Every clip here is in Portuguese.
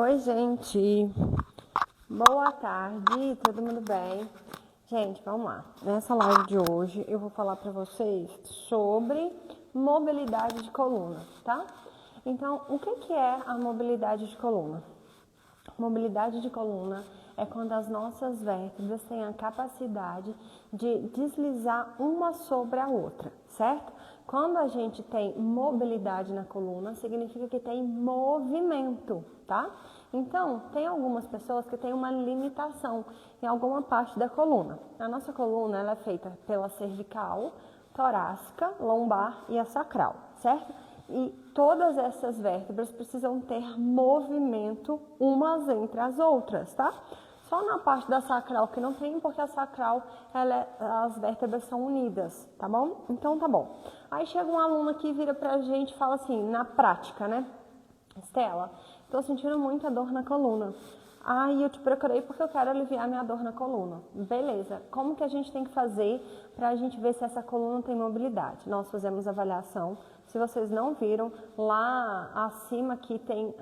Oi, gente. Boa tarde, todo mundo bem? Gente, vamos lá. Nessa live de hoje eu vou falar para vocês sobre mobilidade de coluna, tá? Então, o que é a mobilidade de coluna? Mobilidade de coluna é quando as nossas vértebras têm a capacidade de deslizar uma sobre a outra, certo? Quando a gente tem mobilidade na coluna, significa que tem movimento, tá? Então, tem algumas pessoas que têm uma limitação em alguma parte da coluna. A nossa coluna ela é feita pela cervical, torácica, lombar e a sacral, certo? E todas essas vértebras precisam ter movimento umas entre as outras, tá? Só na parte da sacral que não tem, porque a sacral, as vértebras são unidas, tá bom? Então tá bom. Aí chega um aluno aqui, vira pra gente e fala assim, na prática, né? Estela, tô sentindo muita dor na coluna. Aí eu te procurei porque eu quero aliviar minha dor na coluna. Beleza, como que a gente tem que fazer pra gente ver se essa coluna tem mobilidade? Nós fazemos avaliação. Se vocês não viram, lá acima aqui tem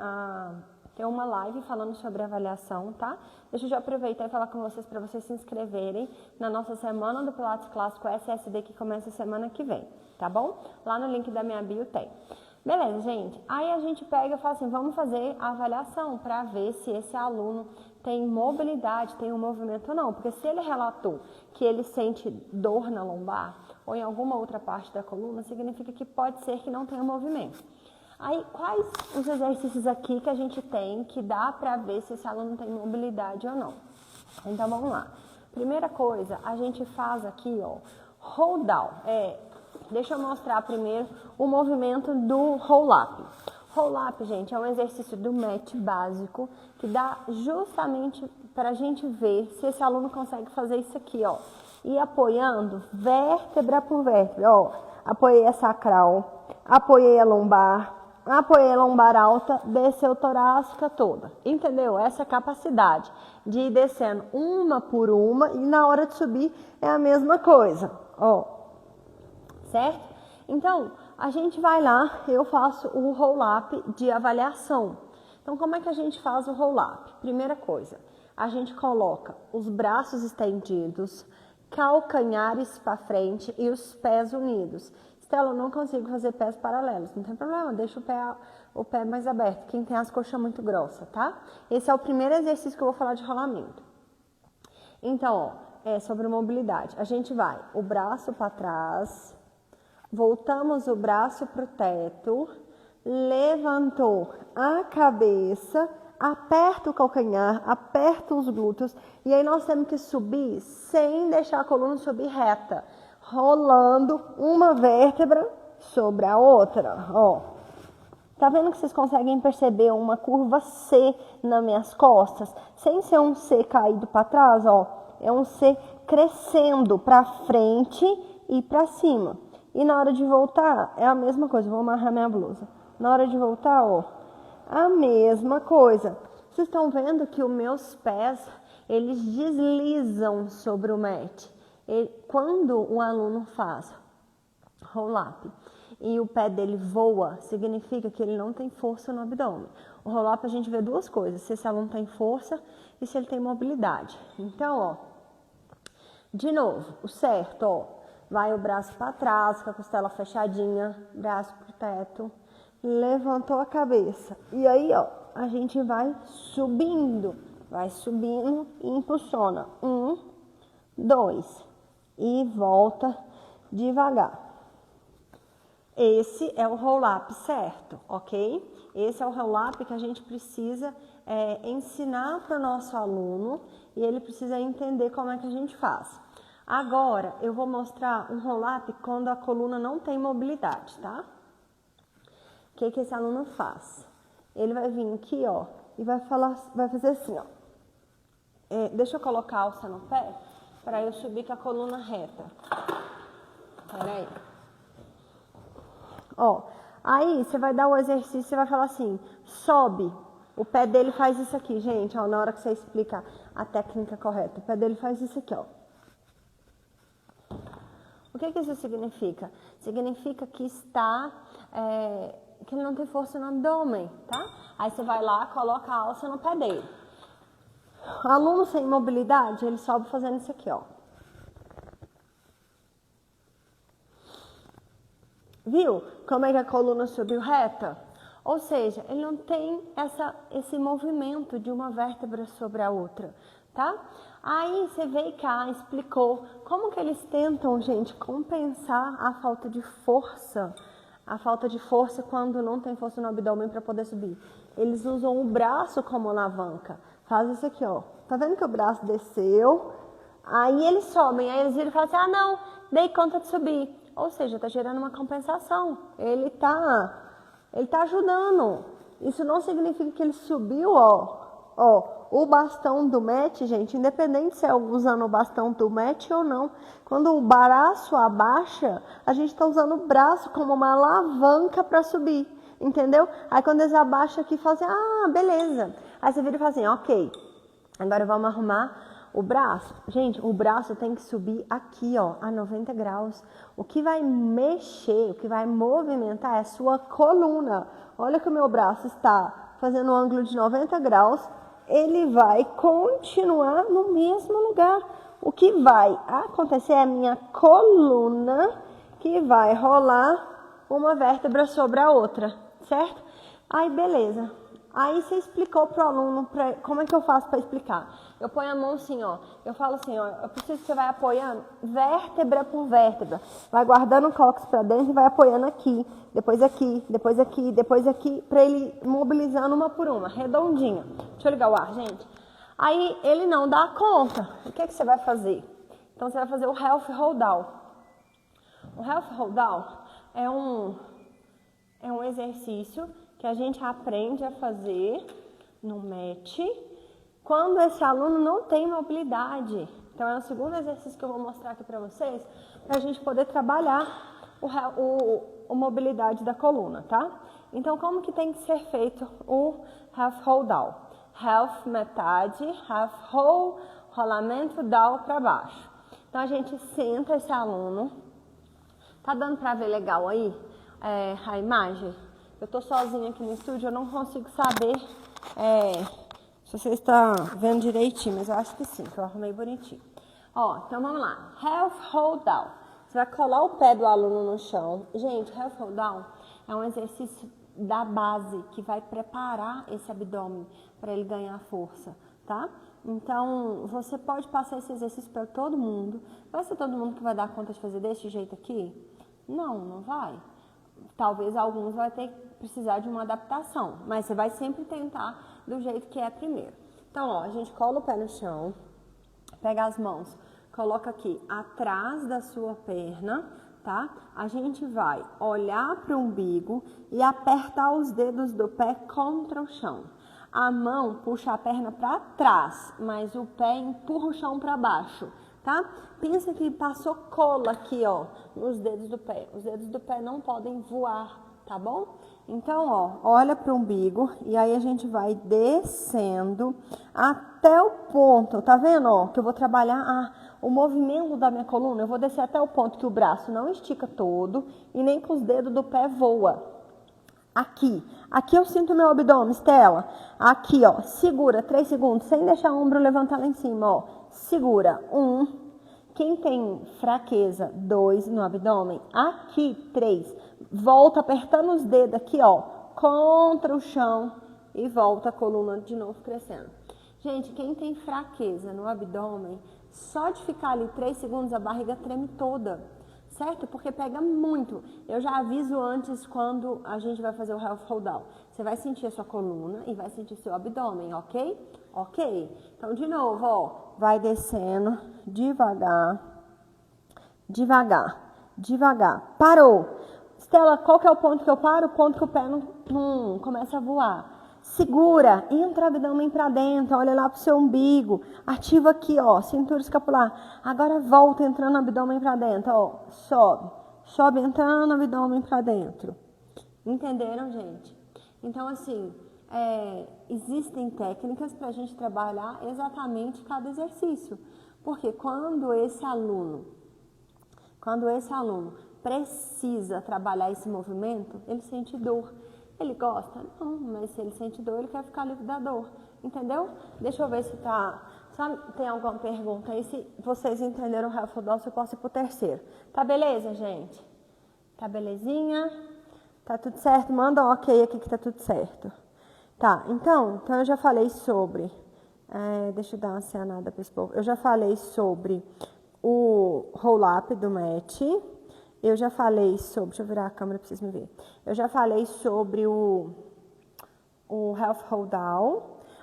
uma live falando sobre avaliação, tá? Deixa eu já aproveitar e falar com vocês para vocês se inscreverem na nossa semana do Pilates Clássico SSD que começa semana que vem, tá bom? Lá no link da minha bio tem. Beleza, gente. Aí a gente pega e fala assim, vamos fazer a avaliação para ver se esse aluno tem mobilidade, tem um movimento ou não. Porque se ele relatou que ele sente dor na lombar ou em alguma outra parte da coluna, significa que pode ser que não tenha movimento. Aí, quais os exercícios aqui que a gente tem que dá para ver se esse aluno tem mobilidade ou não? Então, vamos lá. Primeira coisa, a gente faz aqui, ó, roll down. Deixa eu mostrar primeiro o movimento do roll-up. Roll-up, gente, é um exercício do mat básico que dá justamente para a gente ver se esse aluno consegue fazer isso aqui, ó. E apoiando vértebra por vértebra, ó. Apoiei a sacral, apoiei a lombar alta, desceu torácica toda. Entendeu? Essa capacidade de ir descendo uma por uma e na hora de subir é a mesma coisa, ó. Certo? Então, a gente vai lá, eu faço o roll-up de avaliação. Então, como é que a gente faz o roll-up? Primeira coisa, a gente coloca os braços estendidos, calcanhares para frente e os pés unidos. Estela, eu não consigo fazer pés paralelos, não tem problema, deixa o pé mais aberto, quem tem as coxas muito grossas, tá? Esse é o primeiro exercício que eu vou falar de rolamento. Então, ó, é sobre mobilidade. A gente vai o braço para trás, voltamos o braço para o teto, levantou a cabeça, aperta o calcanhar, aperta os glúteos e aí nós temos que subir sem deixar a coluna subir reta, rolando uma vértebra sobre a outra, ó. Tá vendo que vocês conseguem perceber uma curva C nas minhas costas? Sem ser um C caído para trás, ó. É um C crescendo para frente e para cima. E na hora de voltar, é a mesma coisa. Vou amarrar minha blusa. Na hora de voltar, ó, a mesma coisa. Vocês estão vendo que os meus pés, eles deslizam sobre o mat. Quando o aluno faz roll-up e o pé dele voa, significa que ele não tem força no abdômen. O roll-up a gente vê duas coisas, se esse aluno tem força e se ele tem mobilidade. Então, ó, de novo, o certo, ó, vai o braço para trás, com a costela fechadinha, braço pro teto, levantou a cabeça. E aí, ó, a gente vai subindo e impulsiona. 1, 2 e volta devagar. Esse é o roll-up certo, ok? Esse é o roll-up que a gente precisa ensinar para o nosso aluno e ele precisa entender como é que a gente faz. Agora, eu vou mostrar um roll-up quando a coluna não tem mobilidade, tá? O que esse aluno faz? Ele vai vir aqui, ó, e vai fazer assim, ó. Deixa eu colocar a alça no pé, para eu subir com a coluna reta. Peraí. Ó, aí você vai dar o exercício, você vai falar assim, sobe. O pé dele faz isso aqui, gente, ó, na hora que você explica a técnica correta. O pé dele faz isso aqui, ó. O que isso significa? Significa que está que ele não tem força no abdômen, tá? Aí você vai lá, coloca a alça no pé dele. Aluno sem mobilidade, ele sobe fazendo isso aqui, ó. Viu como é que a coluna subiu reta? Ou seja, ele não tem esse movimento de uma vértebra sobre a outra, tá? Aí você veio cá, explicou como que eles tentam, gente, compensar a falta de força. A falta de força quando não tem força no abdômen para poder subir. Eles usam o braço como alavanca. Faz isso aqui, ó. Tá vendo que o braço desceu? Aí eles sobem, aí eles viram e falam assim, ah não, dei conta de subir. Ou seja, tá gerando uma compensação. Ele tá ajudando. Isso não significa que ele subiu, ó. O bastão do match, gente, independente se é usando o bastão do match ou não, quando o braço abaixa, a gente está usando o braço como uma alavanca para subir, entendeu? Aí quando eles abaixam aqui, fazem, ah, beleza. Aí você vira e fala assim, ok, agora vamos arrumar o braço. Gente, o braço tem que subir aqui, ó, a 90 graus. O que vai mexer, o que vai movimentar é a sua coluna. Olha que o meu braço está fazendo um ângulo de 90 graus, ele vai continuar no mesmo lugar. O que vai acontecer é a minha coluna que vai rolar uma vértebra sobre a outra, certo? Aí, beleza. Aí você explicou pro aluno como é que eu faço para explicar. Eu ponho a mão assim, ó. Eu falo assim, ó. Eu preciso que você vai apoiando vértebra por vértebra. Vai guardando o cóccix para dentro e vai apoiando aqui, depois aqui, depois aqui, depois aqui, para ele mobilizando uma por uma, redondinha. Deixa eu ligar o ar, gente. Aí ele não dá conta. O que é que você vai fazer? Então você vai fazer o Health Hold Down. O Health Hold Down é um exercício que a gente aprende a fazer no match quando esse aluno não tem mobilidade. Então, é o segundo exercício que eu vou mostrar aqui para vocês, para a gente poder trabalhar a mobilidade da coluna, tá? Então, como que tem que ser feito o half hold down? Half metade, half hold, rolamento, down para baixo. Então, a gente senta esse aluno. Tá dando para ver legal aí a imagem? Eu tô sozinha aqui no estúdio, eu não consigo saber se você está vendo direitinho, mas eu acho que sim, que eu arrumei bonitinho. Ó, então vamos lá. Half hold down. Você vai colar o pé do aluno no chão. Gente, half hold down é um exercício da base que vai preparar esse abdômen para ele ganhar força, tá? Então, você pode passar esse exercício para todo mundo. Vai ser todo mundo que vai dar conta de fazer desse jeito aqui? Não, não vai. Talvez alguns vai ter que precisar de uma adaptação, mas você vai sempre tentar do jeito que é primeiro. Então, ó, a gente cola o pé no chão, pega as mãos, coloca aqui atrás da sua perna, tá? A gente vai olhar para o umbigo e apertar os dedos do pé contra o chão. A mão puxa a perna para trás, mas o pé empurra o chão para baixo, tá? Pensa que passou cola aqui, ó, nos dedos do pé. Os dedos do pé não podem voar, tá bom? Então, ó, olha para o umbigo e aí a gente vai descendo até o ponto, tá vendo, ó, que eu vou trabalhar o movimento da minha coluna. Eu vou descer até o ponto que o braço não estica todo e nem que os dedos do pé voam. Aqui eu sinto meu abdômen, Estela. Aqui, ó, segura 3 segundos, sem deixar o ombro levantar lá em cima, ó. Segura, 1. Quem tem fraqueza, 2 no abdômen. Aqui, 3. Volta apertando os dedos aqui, ó, contra o chão e volta a coluna de novo crescendo. Gente, quem tem fraqueza no abdômen, só de ficar ali 3 segundos a barriga treme toda. Certo? Porque pega muito. Eu já aviso antes quando a gente vai fazer o Half Hold Down. Você vai sentir a sua coluna e vai sentir seu abdômen, ok? Ok? Então, de novo, ó. Vai descendo devagar, devagar, devagar. Parou. Estela, qual que é o ponto que eu paro? O ponto que o pé não começa a voar. Segura, entra o abdômen para dentro, olha lá pro seu umbigo, ativa aqui, ó, cintura escapular. Agora volta entrando o abdômen para dentro, ó, sobe entrando o abdômen para dentro. Entenderam, gente? Então, assim, existem técnicas para a gente trabalhar exatamente cada exercício. Porque quando esse aluno precisa trabalhar esse movimento, ele sente dor. Ele gosta? Não, mas se ele sente dor, ele quer ficar livre da dor. Entendeu? Deixa eu ver se tem alguma pergunta aí. Se vocês entenderam o Helpful Doll, eu posso ir pro terceiro. Tá beleza, gente? Tá belezinha? Tá tudo certo? Manda um ok aqui que tá tudo certo. Tá, então eu já falei sobre... deixa eu dar uma acenada para esse povo. Eu já falei sobre o roll-up do Matt. Eu já falei sobre... Deixa eu virar a câmera para vocês me verem. Eu já falei sobre o Helpful Hold Down.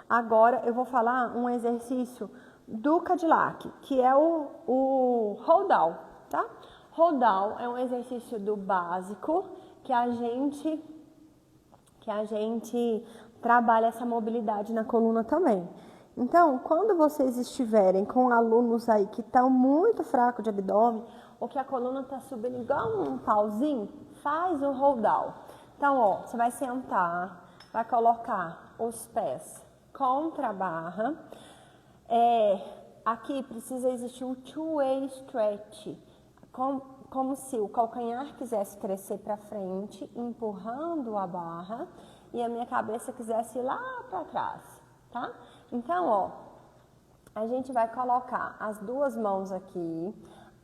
Agora eu vou falar um exercício do Cadillac, que é o Hold Down, tá? Hold Down é um exercício do básico que a gente trabalha essa mobilidade na coluna também. Então, quando vocês estiverem com alunos aí que estão muito fracos de abdômen, ou que a coluna está subindo igual um pauzinho, faz o Hold Down. Então, ó, você vai sentar, vai colocar os pés contra a barra. Aqui precisa existir um two-way stretch, como se o calcanhar quisesse crescer para frente, empurrando a barra, e a minha cabeça quisesse ir lá para trás, tá? Então, ó, a gente vai colocar as duas mãos aqui.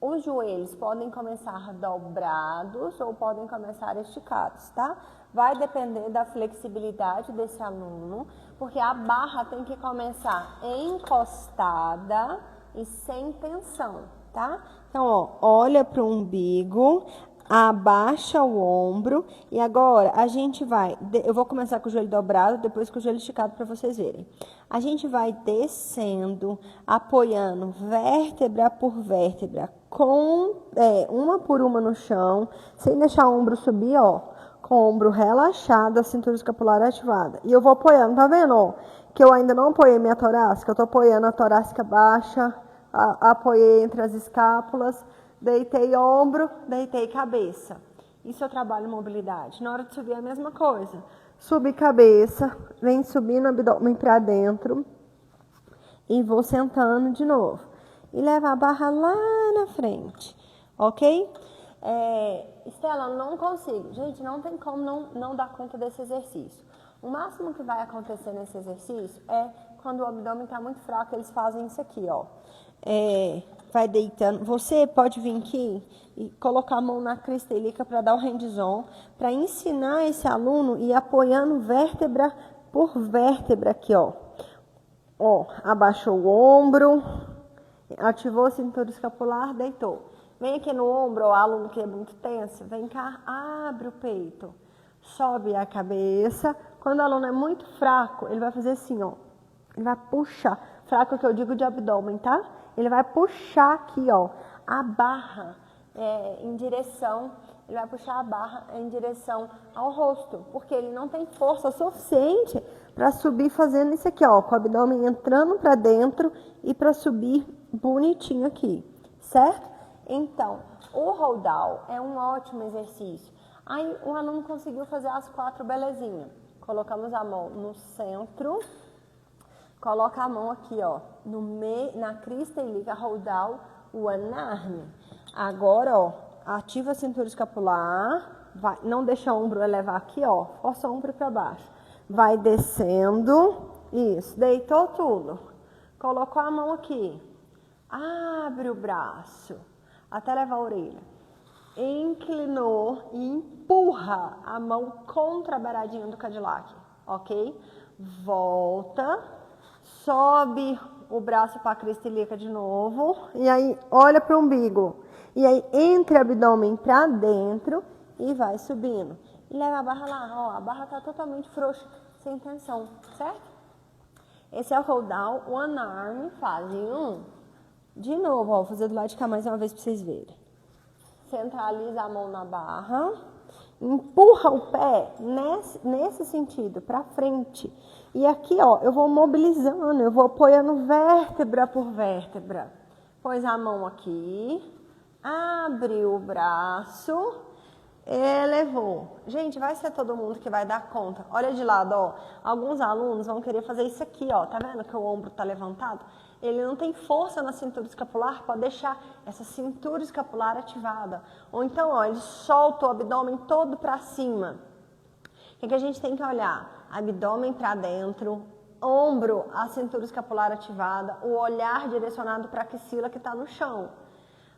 Os joelhos podem começar dobrados ou podem começar esticados, tá? Vai depender da flexibilidade desse aluno, porque a barra tem que começar encostada e sem tensão, tá? Então, ó, olha para o umbigo, abaixa o ombro e agora a gente vai... Eu vou começar com o joelho dobrado, depois com o joelho esticado para vocês verem. A gente vai descendo, apoiando vértebra por vértebra, uma por uma no chão, sem deixar o ombro subir, ó, com o ombro relaxado, a cintura escapular ativada. E eu vou apoiando, tá vendo, ó, que eu ainda não apoiei minha torácica, eu tô apoiando a torácica baixa, apoiei entre as escápulas, deitei ombro, deitei cabeça. Isso eu trabalho mobilidade. Na hora de subir é a mesma coisa. Subir cabeça, vem subindo o abdômen para dentro e vou sentando de novo. E levar a barra lá na frente, ok? Estela, não consigo. Gente, não tem como não dar conta desse exercício. O máximo que vai acontecer nesse exercício é quando o abdômen está muito fraco, eles fazem isso aqui, ó. Vai deitando. Você pode vir aqui e colocar a mão na crista ilíaca para dar o hands-on, para ensinar esse aluno e ir apoiando vértebra por vértebra aqui, ó. Ó, abaixou o ombro, ativou a cintura escapular, deitou. Vem aqui no ombro, ó, aluno que é muito tenso, vem cá, abre o peito, sobe a cabeça. Quando o aluno é muito fraco, ele vai fazer assim, ó. Ele vai puxar, fraco que eu digo de abdômen, tá? Ele vai puxar aqui, ó, a barra em direção, ele vai puxar a barra em direção ao rosto, porque ele não tem força suficiente para subir fazendo isso aqui, ó, com o abdômen entrando para dentro e para subir bonitinho aqui, certo? Então, o Hold Down é um ótimo exercício. Aí o aluno conseguiu fazer as 4 belezinhas. Colocamos a mão no centro. Coloca a mão aqui, ó, na crista ilíaca, Hold Down, One Arm. Agora, ó, ativa a cintura escapular, não deixa o ombro elevar aqui, ó, força o ombro para baixo. Vai descendo, isso, deitou tudo. Colocou a mão aqui, abre o braço, até levar a orelha. Inclinou e empurra a mão contra a beiradinha do Cadillac, ok? Volta. Sobe o braço para a crista ilíaca de novo. E aí, olha para o umbigo. E aí, entre o abdômen para dentro e vai subindo. E leva a barra lá. Ó, a barra está totalmente frouxa, sem tensão, certo? Esse é o Hold Down, One Arm, fase 1. De novo, ó, vou fazer do lado de cá mais uma vez para vocês verem. Centraliza a mão na barra. Empurra o pé nesse sentido, para frente. E aqui, ó, eu vou mobilizando, eu vou apoiando vértebra por vértebra. Pôs a mão aqui, abre o braço, elevou. Gente, vai ser todo mundo que vai dar conta. Olha de lado, ó. Alguns alunos vão querer fazer isso aqui, ó. Tá vendo que o ombro tá levantado? ele não tem força na cintura escapular, pode deixar essa cintura escapular ativada. Ou então, ó, ele solta o abdômen todo para cima. O que a gente tem que olhar? Abdômen para dentro, ombro, a cintura escapular ativada, o olhar direcionado para a axila que está no chão.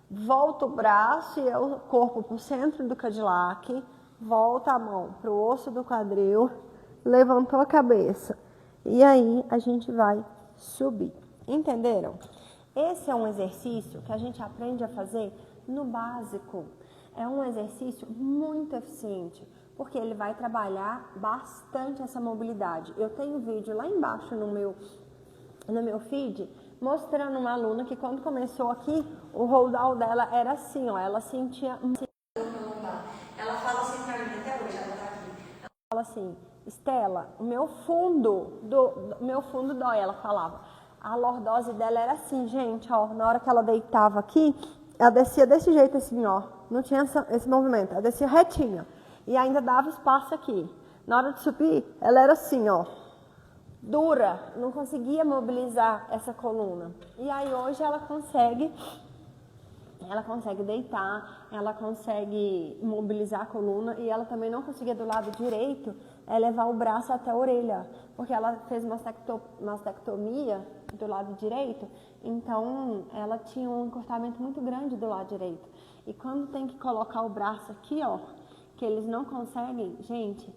Volta o braço e o corpo para o centro do Cadillac, volta a mão para o osso do quadril, levantou a cabeça. E aí a gente vai subir. Entenderam? Esse é um exercício que a gente aprende a fazer no básico. É um exercício muito eficiente, porque ele vai trabalhar bastante essa mobilidade. Eu tenho vídeo lá embaixo no meu feed, mostrando uma aluna que quando começou aqui, o roll-down dela era assim, ó, ela sentia... Ela fala assim pra mim, até hoje ela tá aqui. Ela fala assim, Estela, o meu fundo dói, ela falava. A lordose dela era assim, gente, ó, na hora que ela deitava aqui, ela descia desse jeito assim, ó, não tinha esse movimento, ela descia retinha. E ainda dava espaço aqui. Na hora de subir, ela era assim, ó, dura, não conseguia mobilizar essa coluna. E aí hoje ela consegue deitar, ela consegue mobilizar a coluna e ela também não conseguia do lado direito levar o braço até a orelha, porque ela fez mastectomia do lado direito, então ela tinha um encurtamento muito grande do lado direito. E quando tem que colocar o braço aqui, ó, que eles não conseguem, gente,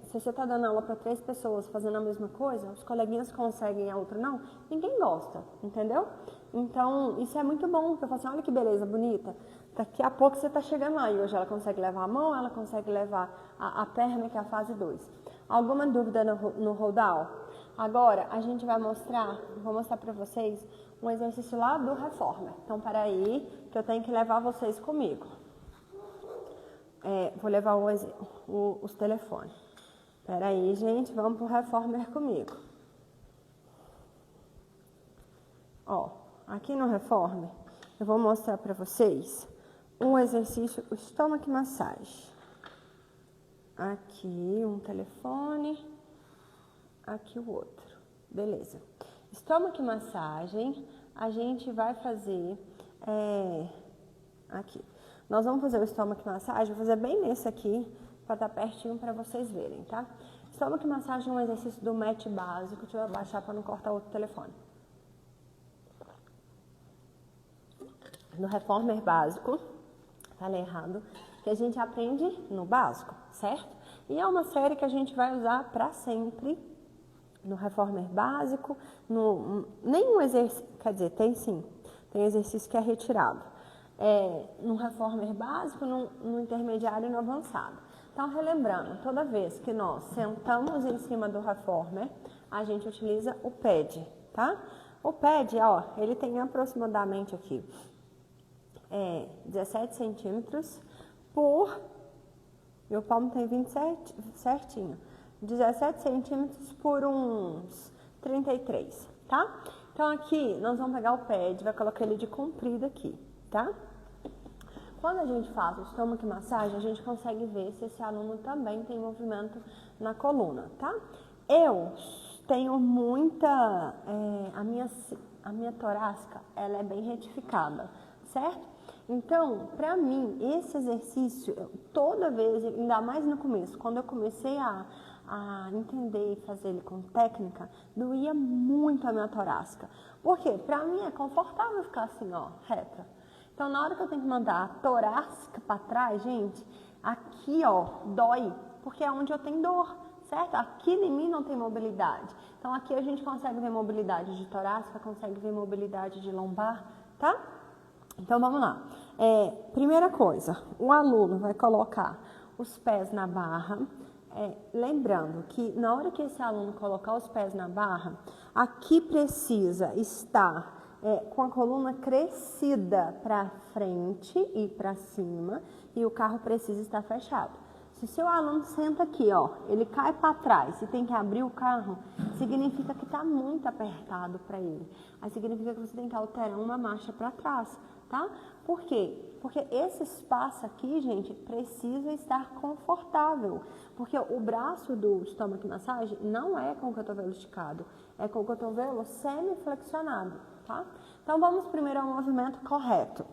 se você está dando aula para 3 pessoas fazendo a mesma coisa, os coleguinhas conseguem, a outra não, ninguém gosta, entendeu? Então, isso é muito bom, porque eu falo assim, olha que beleza bonita, daqui a pouco você está chegando lá, e hoje ela consegue levar a mão, ela consegue levar a perna, que é a fase 2. Alguma dúvida no roll-down? Agora, a gente vai vou mostrar para vocês um exercício lá do Reformer. Então, peraí, que eu tenho que levar vocês comigo. Vou levar os telefones. Peraí, gente, vamos pro Reformer comigo. Ó, aqui no Reformer, eu vou mostrar para vocês um exercício, o stomach massage. Aqui um telefone, aqui o outro. Beleza. Stomach massagem, a gente vai fazer aqui. Nós vamos fazer o stomach massagem, vou fazer bem nesse aqui, para estar pertinho para vocês verem, tá? Stomach massagem é um exercício do mat básico, deixa eu abaixar para não cortar o outro telefone. No Reformer básico, falei errado, que a gente aprende no básico, certo? E é uma série que a gente vai usar para sempre no Reformer básico, nenhum exercício, quer dizer, tem sim, tem exercício que é retirado. No Reformer básico, no intermediário e no avançado. Então, relembrando, toda vez que nós sentamos em cima do Reformer, a gente utiliza o pad, tá? O pad, ó, ele tem aproximadamente aqui 17 centímetros por... Meu palmo tem 27 certinho. 17 centímetros por uns 33, tá? Então, aqui, nós vamos pegar o pad, vai colocar ele de comprido aqui, tá? Quando a gente faz o stomach massagem, a gente consegue ver se esse aluno também tem movimento na coluna, tá? Eu tenho muita... a minha torácica, ela é bem retificada, certo? Então, pra mim, esse exercício, toda vez, ainda mais no começo, quando eu comecei a entender e fazer ele com técnica, doía muito a minha torácica. Por quê? Pra mim é confortável ficar assim, ó, reta. Então, na hora que eu tenho que mandar a torácica para trás, gente, aqui, ó, dói, porque é onde eu tenho dor, certo? Aqui em mim não tem mobilidade. Então, aqui a gente consegue ver mobilidade de torácica, consegue ver mobilidade de lombar, tá? Então, vamos lá. Primeira coisa, o aluno vai colocar os pés na barra, lembrando que na hora que esse aluno colocar os pés na barra, aqui precisa estar com a coluna crescida para frente e para cima e o carro precisa estar fechado. Se o seu aluno senta aqui, ó, ele cai para trás e tem que abrir o carro, significa que está muito apertado para ele. Aí significa que você tem que alterar uma marcha para trás, tá? Por quê? Porque esse espaço aqui, gente, precisa estar confortável. Porque o braço do Stomach Massage não é com o cotovelo esticado, é com o cotovelo semi-flexionado, tá? Então, vamos primeiro ao movimento correto.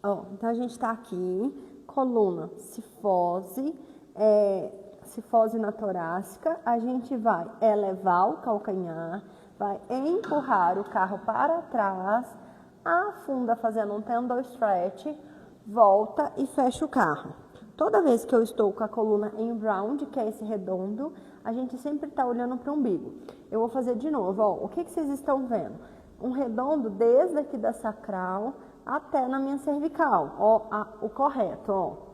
Ó, então, a gente está aqui, coluna cifose, cifose na torácica. A gente vai elevar o calcanhar, vai empurrar o carro para trás, afunda fazendo um tendon stretch, volta e fecha o carro. Toda vez que eu estou com a coluna em round, que é esse redondo, a gente sempre está olhando para o umbigo. Eu vou fazer de novo, ó. O que vocês estão vendo? Um redondo desde aqui da sacral até na minha cervical, ó, o correto, ó.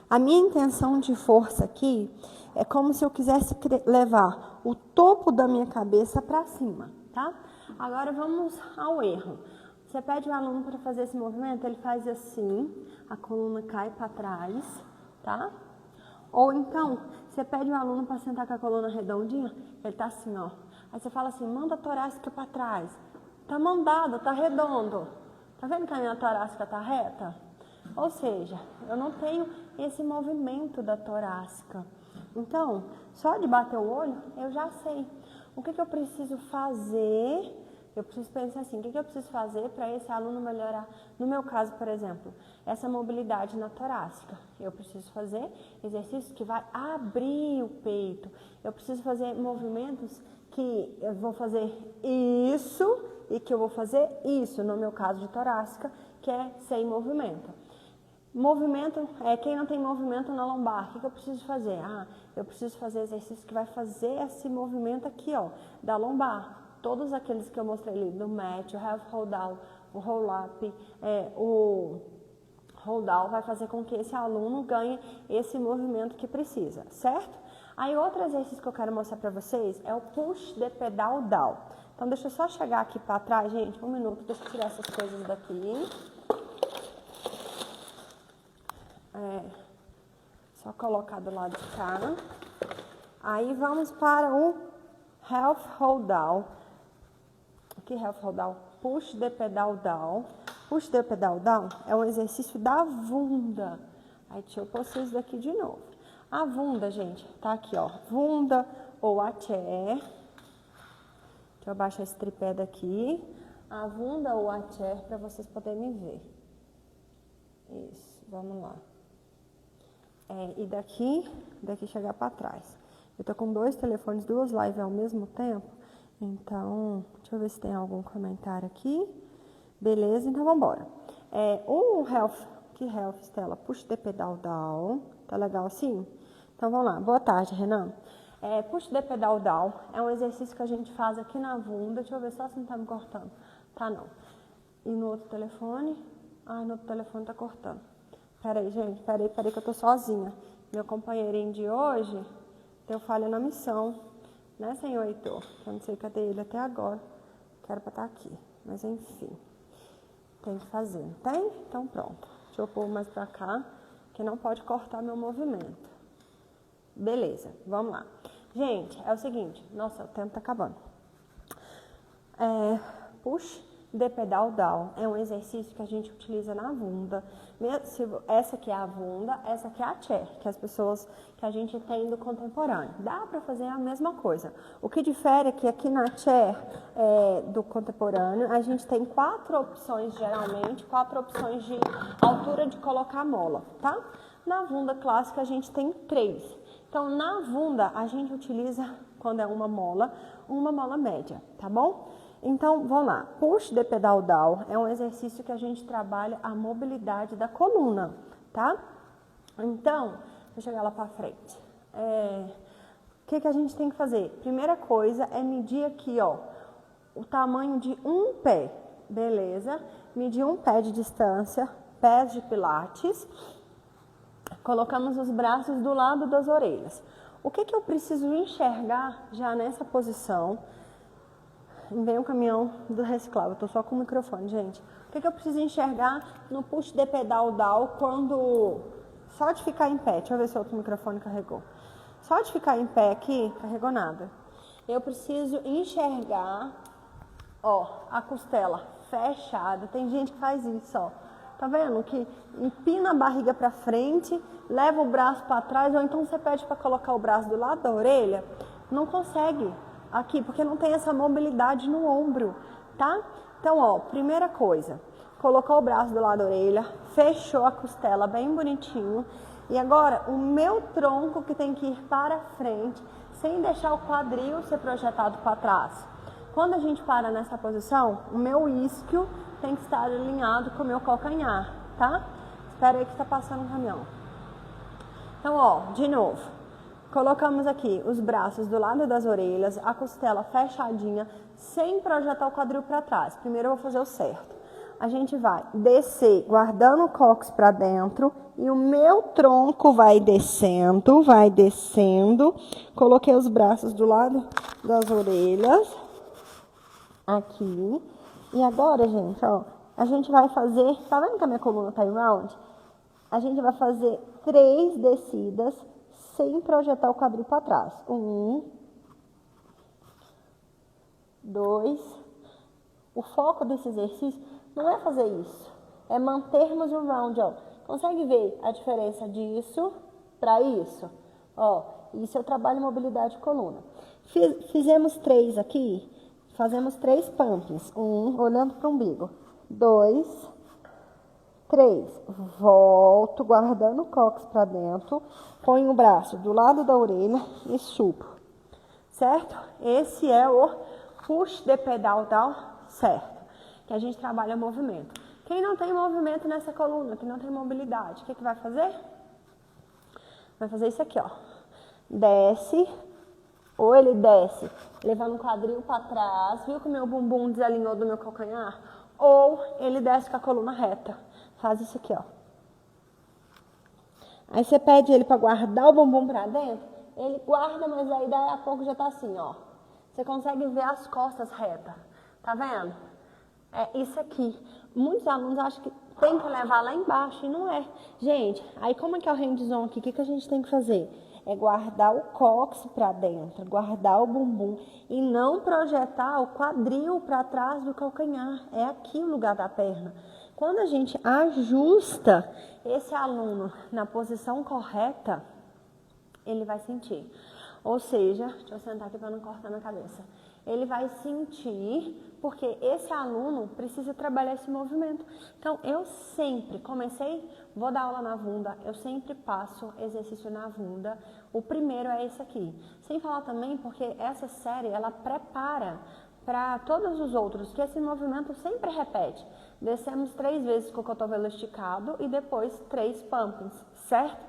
A minha intenção de força aqui é como se eu quisesse levar o topo da minha cabeça para cima, tá? Agora vamos ao erro. Você pede o aluno para fazer esse movimento, ele faz assim, a coluna cai para trás, tá? Ou então, você pede o aluno para sentar com a coluna redondinha, ele tá assim, ó. Aí você fala assim, manda a torácica para trás. Tá mão dada, tá redondo. Tá vendo que a minha torácica tá reta? Ou seja, eu não tenho esse movimento da torácica. Então, só de bater o olho, eu já sei. O que eu preciso fazer? Eu preciso pensar assim, o que eu preciso fazer para esse aluno melhorar? No meu caso, por exemplo, essa mobilidade na torácica. Eu preciso fazer exercício que vai abrir o peito. Eu preciso fazer movimentos que eu vou fazer isso e que eu vou fazer isso, no meu caso de torácica, que é sem movimento. Movimento, quem não tem movimento na lombar, o que eu preciso fazer? Eu preciso fazer exercício que vai fazer esse movimento aqui, ó, da lombar. Todos aqueles que eu mostrei ali, do match, o half hold down, o roll up, o hold down, vai fazer com que esse aluno ganhe esse movimento que precisa, certo? Aí outro exercício que eu quero mostrar pra vocês é o push the pedal down. Então deixa eu só chegar aqui pra trás, gente, um minuto, deixa eu tirar essas coisas daqui. Só colocar do lado de cá. Aí vamos para o half hold down. Aqui, half hold down, push the pedal down. Push the pedal down é um exercício da bunda. Aí deixa eu pôr vocês daqui de novo. A bunda, gente, tá aqui, ó. Bunda ou a chair. Deixa eu abaixar esse tripé daqui. A bunda ou a chair para vocês poderem me ver. Isso, vamos lá. E daqui chegar para trás. Eu tô com 2 telefones, 2 lives ao mesmo tempo. Então, deixa eu ver se tem algum comentário aqui. Beleza, então vamos embora. Health, Stella? Push the pedal down. Tá legal assim? Então vamos lá. Boa tarde, Renan. Push the pedal down é um exercício que a gente faz aqui na bunda. Deixa eu ver só se não tá me cortando. Tá, não. E no outro telefone? No outro telefone tá cortando. Peraí, gente, peraí que eu tô sozinha. Meu companheirinho de hoje deu falha na missão, né, senhor Heitor? Eu não sei cadê ele até agora. Quero pra estar aqui, mas enfim. Tem que fazer, não tem? Então pronto. Deixa eu pôr mais pra cá, que não pode cortar meu movimento. Beleza, vamos lá. Gente, é o seguinte. Nossa, o tempo tá acabando. Push the pedal down é um exercício que a gente utiliza na bunda. Essa aqui é a bunda, essa aqui é a chair, que as pessoas que a gente tem do contemporâneo. Dá para fazer a mesma coisa. O que difere é que aqui na chair do contemporâneo, a gente tem 4 opções, geralmente, 4 opções de altura de colocar a mola, tá? Na bunda clássica, a gente tem 3. Então, na bunda, a gente utiliza, quando é uma mola média, tá bom? Então, vamos lá. Push the pedal down é um exercício que a gente trabalha a mobilidade da coluna, tá? Então, deixa eu chegar lá pra frente. O que a gente tem que fazer? Primeira coisa é medir aqui, ó, o tamanho de um pé, beleza? Medir um pé de distância, pés de pilates. Colocamos os braços do lado das orelhas. O que eu preciso enxergar já nessa posição? Vem um caminhão do reciclável, eu tô só com o microfone, gente. O que eu preciso enxergar no push the pedal down quando... Só de ficar em pé, deixa eu ver se o outro microfone carregou. Só de ficar em pé aqui, carregou nada. Eu preciso enxergar, ó, a costela fechada. Tem gente que faz isso, ó. Tá vendo? Que empina a barriga pra frente, leva o braço pra trás, ou então você pede pra colocar o braço do lado da orelha. Não consegue aqui, porque não tem essa mobilidade no ombro, tá? Então, ó, primeira coisa, colocou o braço do lado da orelha, fechou a costela bem bonitinho. E agora, o meu tronco que tem que ir para frente, sem deixar o quadril ser projetado para trás. Quando a gente para nessa posição, o meu isquio tem que estar alinhado com o meu calcanhar, tá? Espera aí que está passando um caminhão. Então, ó, de novo. Colocamos aqui os braços do lado das orelhas, a costela fechadinha, sem projetar o quadril para trás. Primeiro eu vou fazer o certo. A gente vai descer, guardando o cóccix para dentro, e o meu tronco vai descendo, vai descendo. Coloquei os braços do lado das orelhas, aqui. E agora, gente, ó, a gente vai fazer, tá vendo que a minha coluna tá em round? A gente vai fazer 3 descidas, sem projetar o quadril para trás. 1, 2. O foco desse exercício não é fazer isso, é mantermos o round, ó. Consegue ver a diferença disso para isso? Ó, isso é o trabalho de mobilidade de coluna. Fizemos 3 aqui, fazemos 3 pumps. 1, olhando para o umbigo. 2, 3. Volto, guardando o cóccix para dentro. Ponho o braço do lado da orelha e subo. Certo? Esse é o push the pedal down, certo? Que a gente trabalha movimento. Quem não tem movimento nessa coluna, quem não tem mobilidade, o que vai fazer? Vai fazer isso aqui, ó. Desce, ou ele desce levando o quadril para trás, viu que o meu bumbum desalinhou do meu calcanhar? Ou ele desce com a coluna reta. Faz isso aqui, ó. Aí você pede ele para guardar o bumbum para dentro, ele guarda, mas aí daí a pouco já tá assim, ó. Você consegue ver as costas retas, tá vendo? É isso aqui. Muitos alunos acham que tem que levar lá embaixo e não é. Gente, aí como é que é o hands-on aqui? O que a gente tem que fazer? É guardar o cóccix para dentro, guardar o bumbum e não projetar o quadril para trás do calcanhar. É aqui o lugar da perna. Quando a gente ajusta esse aluno na posição correta, ele vai sentir. Ou seja, deixa eu sentar aqui para não cortar na cabeça. Ele vai sentir, porque esse aluno precisa trabalhar esse movimento. Então, eu sempre vou dar aula na Vunda, eu sempre passo exercício na Vunda. O primeiro é esse aqui. Sem falar também, porque essa série, ela prepara para todos os outros, que esse movimento sempre repete. Descemos 3 vezes com o cotovelo esticado e depois 3 pumpings, certo?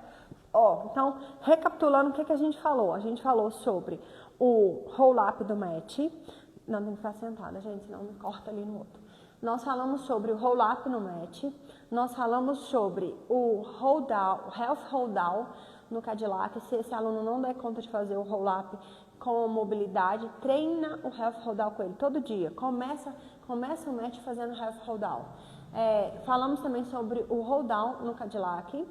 Ó, então, recapitulando o que a gente falou. A gente falou sobre o roll-up do mat. Não, tem que ficar sentada, gente, senão me corta ali no outro. Nós falamos sobre o roll-up no mat. Nós falamos sobre o hold-down, o half hold-down no Cadillac. Se esse aluno não der conta de fazer o roll-up com mobilidade, treina o half hold-down com ele todo dia. Começa o mat fazendo half hold-down. Falamos também sobre o hold-down no Cadillac.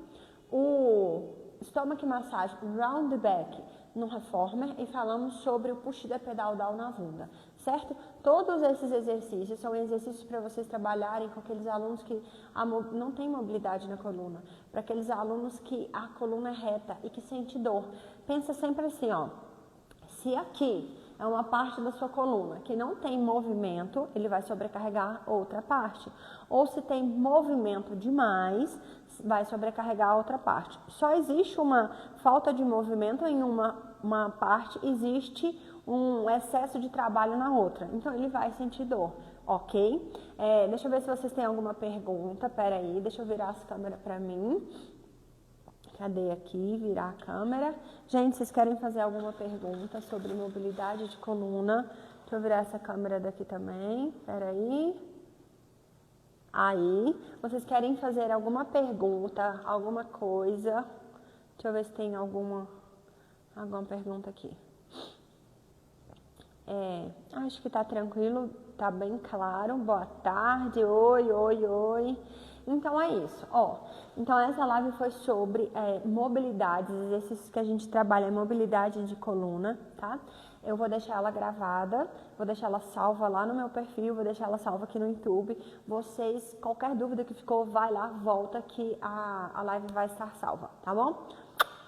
O stomach massage round the back no reformer e falamos sobre o push the pedal down na Vunda, certo? Todos esses exercícios são exercícios para vocês trabalharem com aqueles alunos que não têm mobilidade na coluna, para aqueles alunos que a coluna é reta e que sente dor. Pensa sempre assim, ó, se aqui é uma parte da sua coluna que não tem movimento, ele vai sobrecarregar outra parte. Ou se tem movimento demais, vai sobrecarregar a outra parte. Só existe uma falta de movimento em uma parte, existe um excesso de trabalho na outra. Então, ele vai sentir dor, ok? Deixa eu ver se vocês têm alguma pergunta. Pera aí, deixa eu virar as câmeras para mim. Cadê aqui? Virar a câmera. Gente, vocês querem fazer alguma pergunta sobre mobilidade de coluna? Deixa eu virar essa câmera daqui também. Pera aí. Aí, vocês querem fazer alguma pergunta, alguma coisa? Deixa eu ver se tem alguma pergunta aqui. Acho que tá tranquilo, tá bem claro. Boa tarde, oi. Então é isso, ó. Então essa live foi sobre mobilidade, exercícios que a gente trabalha, mobilidade de coluna, tá? eu vou deixar ela gravada, vou deixar ela salva lá no meu perfil, vou deixar ela salva aqui no YouTube. Vocês, qualquer dúvida que ficou, vai lá, volta que a live vai estar salva, tá bom?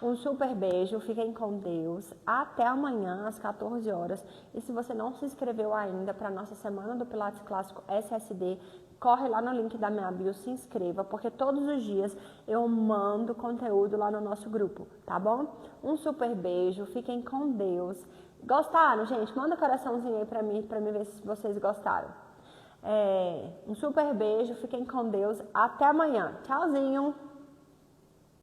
Um super beijo, fiquem com Deus. Até amanhã, às 14 horas. E se você não se inscreveu ainda para a nossa Semana do Pilates Clássico SSD, corre lá no link da minha bio, se inscreva, porque todos os dias eu mando conteúdo lá no nosso grupo, tá bom? Um super beijo, fiquem com Deus. Gostaram, gente? Manda um coraçãozinho aí pra mim ver se vocês gostaram. Um super beijo, fiquem com Deus. Até amanhã. Tchauzinho!